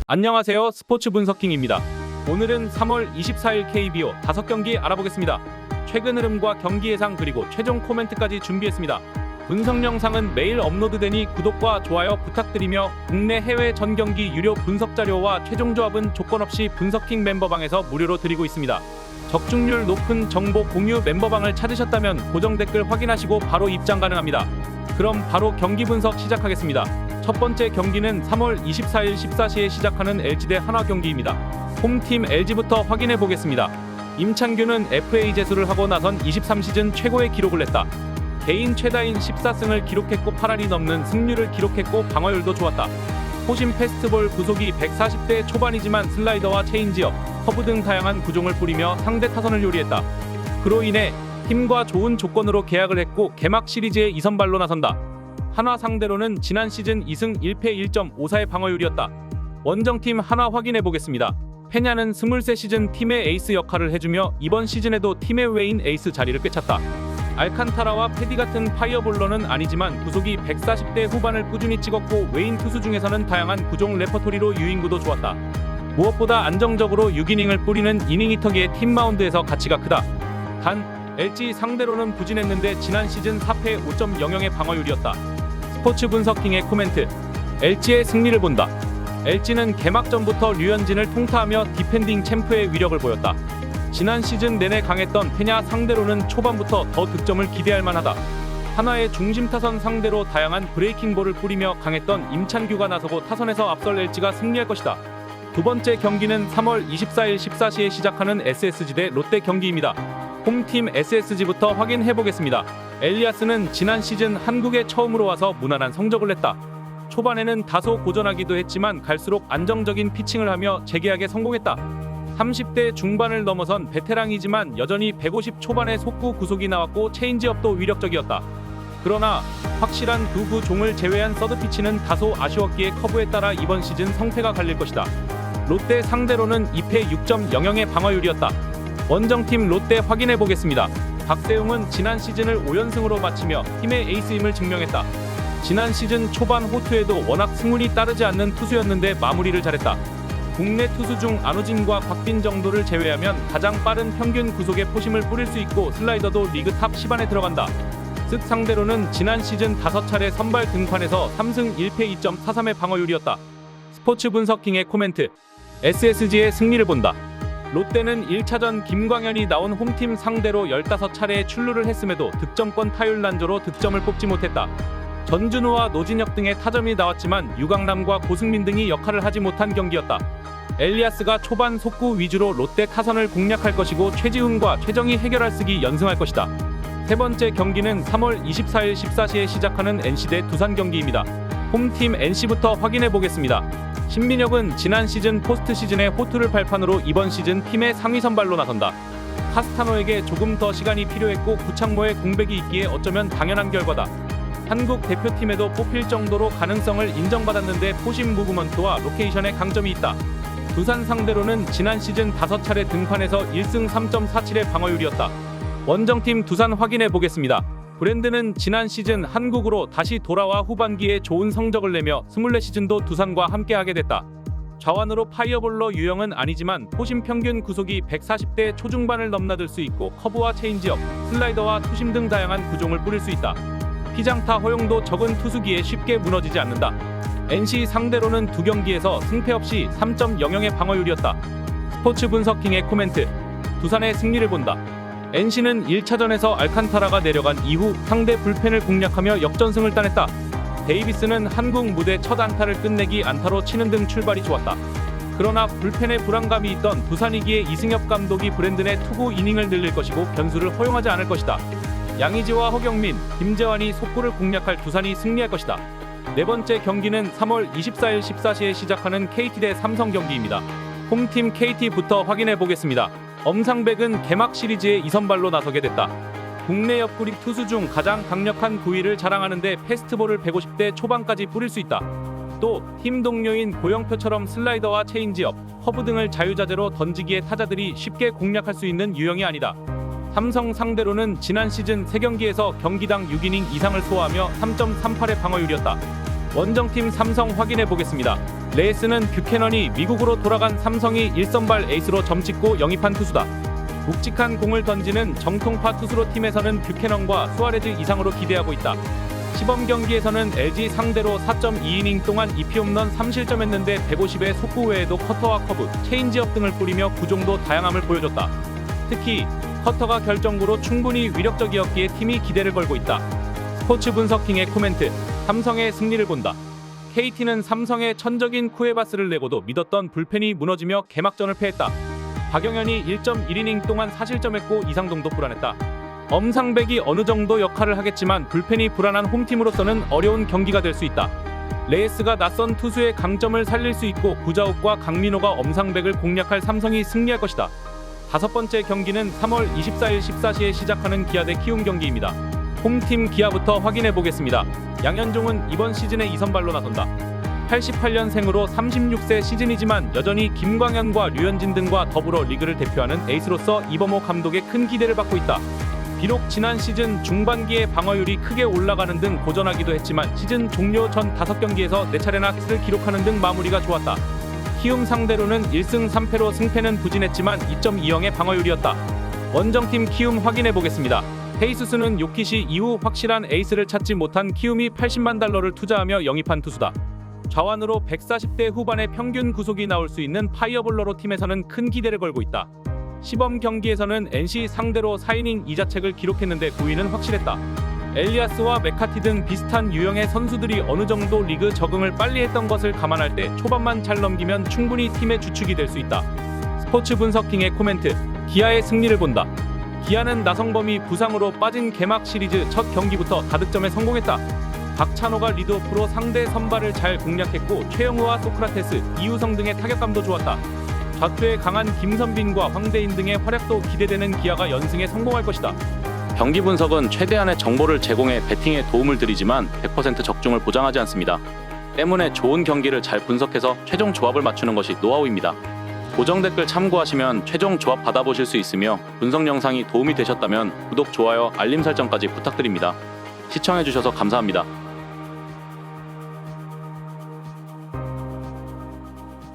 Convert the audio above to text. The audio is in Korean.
안녕하세요. 스포츠 분석킹입니다. 오늘은 3월 24일 KBO 5경기 알아보겠습니다. 최근 흐름과 경기 예상 그리고 최종 코멘트까지 준비했습니다. 분석 영상은 매일 업로드되니 구독과 좋아요 부탁드리며 국내 해외 전 경기 유료 분석 자료와 최종 조합은 조건 없이 분석킹 멤버방에서 무료로 드리고 있습니다. 적중률 높은 정보 공유 멤버방을 찾으셨다면 고정 댓글 확인하시고 바로 입장 가능합니다. 그럼 바로 경기 분석 시작하겠습니다. 첫 번째 경기는 3월 24일 14시에 시작하는 LG 대 한화 경기입니다. 홈팀 LG부터 확인해 보겠습니다. 임창규는 FA 재수를 하고 나선 23시즌 최고의 기록을 냈다. 개인 최다인 14승을 기록했고 8할이 넘는 승률을 기록했고 방어율도 좋았다. 호심 패스트볼 구속이 140대 초반이지만 슬라이더와 체인지업, 커브 등 다양한 구종을 뿌리며 상대 타선을 요리했다. 그로 인해 팀과 좋은 조건으로 계약을 했고 개막 시리즈에 2선발로 나선다. 한화 상대로는 지난 시즌 2승 1패 1.54의 방어율이었다. 원정팀 한화 확인해 보겠습니다. 페냐는 23시즌 팀의 에이스 역할을 해주며 이번 시즌에도 팀의 외인 에이스 자리를 꿰찼다. 알칸타라와 패디 같은 파이어볼러는 아니지만 구속이 140대 후반을 꾸준히 찍었고 외인 투수 중에서는 다양한 구종 레퍼토리로 유인구도 좋았다. 무엇보다 안정적으로 6이닝을 뿌리는 이닝 히터기의 팀 마운드에서 가치가 크다. 단 LG 상대로는 부진했는데 지난 시즌 4패 5.00의 방어율이었다. 스포츠 분석킹의 코멘트. LG의 승리를 본다. LG는 개막전부터 류현진을 통타하며 디펜딩 챔프의 위력을 보였다. 지난 시즌 내내 강했던 페냐 상대로는 초반부터 더 득점을 기대할 만하다. 한화의 중심 타선 상대로 다양한 브레이킹볼을 뿌리며 강했던 임찬규가 나서고 타선에서 앞설 LG가 승리할 것이다. 두 번째 경기는 3월 24일 14시에 시작하는 SSG 대 롯데 경기입니다. 홈팀 SSG부터 확인해 보겠습니다. 엘리아스는 지난 시즌 한국에 처음으로 와서 무난한 성적을 냈다. 초반에는 다소 고전하기도 했지만 갈수록 안정적인 피칭을 하며 재계약에 성공했다. 30대 중반을 넘어선 베테랑이지만 여전히 150 초반의 속구 구속이 나왔고 체인지업도 위력적이었다. 그러나 확실한 두 구종을 제외한 서드 피치는 다소 아쉬웠기에 커브에 따라 이번 시즌 성패가 갈릴 것이다. 롯데 상대로는 2패 6.00의 방어율이었다. 원정팀 롯데 확인해 보겠습니다. 박세웅은 지난 시즌을 5연승으로 마치며 팀의 에이스임을 증명했다. 지난 시즌 초반 호투에도 워낙 승운이 따르지 않는 투수였는데 마무리를 잘했다. 국내 투수 중 안우진과 곽빈 정도를 제외하면 가장 빠른 평균 구속에 포심을 뿌릴 수 있고 슬라이더도 리그 탑 10안에 들어간다. 쓱 상대로는 지난 시즌 5차례 선발 등판에서 3승 1패 2.43의 방어율이었다. 스포츠 분석킹의 코멘트. SSG의 승리를 본다. 롯데는 1차전 김광현이 나온 홈팀 상대로 15차례의 출루를 했음에도 득점권 타율 난조로 득점을 뽑지 못했다. 전준우와 노진혁 등의 타점이 나왔지만 유강남과 고승민 등이 역할을 하지 못한 경기였다. 엘리아스가 초반 속구 위주로 롯데 타선을 공략할 것이고 최지훈과 최정이 해결할 쓰기 연승할 것이다. 세 번째 경기는 3월 24일 14시에 시작하는 NC 대 두산 경기입니다. 홈팀 NC부터 확인해 보겠습니다. 신민혁은 지난 시즌 포스트 시즌의 호투를 발판으로 이번 시즌 팀의 상위 선발로 나선다. 카스타노에게 조금 더 시간이 필요했고 구창모의 공백이 있기에 어쩌면 당연한 결과다. 한국 대표팀에도 뽑힐 정도로 가능성을 인정받았는데 포심 무브먼트와 로케이션에 강점이 있다. 두산 상대로는 지난 시즌 5차례 등판에서 1승 3.47의 방어율이었다. 원정팀 두산 확인해 보겠습니다. 브랜드는 지난 시즌 한국으로 다시 돌아와 후반기에 좋은 성적을 내며 24시즌도 두산과 함께하게 됐다. 좌완으로 파이어볼러 유형은 아니지만 포심 평균 구속이 140대 초중반을 넘나들 수 있고 커브와 체인지업, 슬라이더와 투심 등 다양한 구종을 뿌릴 수 있다. 피장타 허용도 적은 투수기에 쉽게 무너지지 않는다. NC 상대로는 두 경기에서 승패 없이 3.00의 방어율이었다. 스포츠 분석킹의 코멘트. 두산의 승리를 본다. NC는 1차전에서 알칸타라가 내려간 이후 상대 불펜을 공략하며 역전승을 따냈다. 데이비스는 한국 무대 첫 안타를 끝내기 안타로 치는 등 출발이 좋았다. 그러나 불펜에 불안감이 있던 두산이기에 이승엽 감독이 브랜든의 투구 이닝을 늘릴 것이고 변수를 허용하지 않을 것이다. 양의지와 허경민, 김재환이 속구를 공략할 두산이 승리할 것이다. 네 번째 경기는 3월 24일 14시에 시작하는 KT 대 삼성 경기입니다. 홈팀 KT부터 확인해 보겠습니다. 엄상백은 개막 시리즈에 2선발로 나서게 됐다. 국내 옆구리 투수 중 가장 강력한 구위를 자랑하는데 패스트볼을 150대 초반까지 뿌릴 수 있다. 또 팀 동료인 고영표처럼 슬라이더와 체인지업, 커브 등을 자유자재로 던지기에 타자들이 쉽게 공략할 수 있는 유형이 아니다. 삼성 상대로는 지난 시즌 3경기에서 경기당 6이닝 이상을 소화하며 3.38의 방어율이었다. 원정팀 삼성 확인해 보겠습니다. 레이스는 뷰캐넌이 미국으로 돌아간 삼성이 1선발 에이스로 점찍고 영입한 투수다. 묵직한 공을 던지는 정통파 투수로 팀에서는 뷰캐넌과 수아레즈 이상으로 기대하고 있다. 시범 경기에서는 LG 상대로 4.2이닝 동안 2피 홈런 3실점했는데 150의 속구 외에도 커터와 커브, 체인지업 등을 뿌리며 구종도 다양함을 보여줬다. 특히 커터가 결정구로 충분히 위력적이었기에 팀이 기대를 걸고 있다. 스포츠 분석킹의 코멘트: 삼성의 승리를 본다. KT는 삼성의 천적인 쿠에바스를 내고도 믿었던 불펜이 무너지며 개막전을 패했다. 박영현이 1.1이닝 동안 4실점했고 이상동도 불안했다. 엄상백이 어느 정도 역할을 하겠지만 불펜이 불안한 홈팀으로서는 어려운 경기가 될 수 있다. 레이스가 낯선 투수의 강점을 살릴 수 있고 구자욱과 강민호가 엄상백을 공략할 삼성이 승리할 것이다. 다섯 번째 경기는 3월 24일 14시에 시작하는 기아 대 키움 경기입니다. 홈팀 기아부터 확인해 보겠습니다. 양현종은 이번 시즌에 2선발로 나선다. 88년생으로 36세 시즌이지만 여전히 김광현과 류현진 등과 더불어 리그를 대표하는 에이스로서 이범호 감독의 큰 기대를 받고 있다. 비록 지난 시즌 중반기에 방어율이 크게 올라가는 등 고전하기도 했지만 시즌 종료 전 5경기에서 4차례나 킬을 기록하는 등 마무리가 좋았다. 키움 상대로는 1승 3패로 승패는 부진했지만 2.20의 방어율이었다. 원정팀 키움 확인해 보겠습니다. 헤이수스는 요키시 이후 확실한 에이스를 찾지 못한 키움이 80만 달러를 투자하며 영입한 투수다. 좌완으로 140대 후반의 평균 구속이 나올 수 있는 파이어볼러로 팀에서는 큰 기대를 걸고 있다. 시범 경기에서는 NC 상대로 4이닝 2자책을 기록했는데 9위는 확실했다. 엘리아스와 메카티 등 비슷한 유형의 선수들이 어느 정도 리그 적응을 빨리 했던 것을 감안할 때 초반만 잘 넘기면 충분히 팀의 주축이 될 수 있다. 스포츠 분석킹의 코멘트: 기아의 승리를 본다. 기아는 나성범이 부상으로 빠진 개막 시리즈 첫 경기부터 다득점에 성공했다. 박찬호가 리드오프로 상대 선발을 잘 공략했고 최영우와 소크라테스, 이우성 등의 타격감도 좋았다. 좌투에 강한 김선빈과 황대인 등의 활약도 기대되는 기아가 연승에 성공할 것이다. 경기 분석은 최대한의 정보를 제공해 배팅에 도움을 드리지만 100% 적중을 보장하지 않습니다. 때문에 좋은 경기를 잘 분석해서 최종 조합을 맞추는 것이 노하우입니다. 고정 댓글 참고하시면 최종 조합 받아보실 수 있으며 분석 영상이 도움이 되셨다면 구독, 좋아요, 알림 설정까지 부탁드립니다. 시청해주셔서 감사합니다.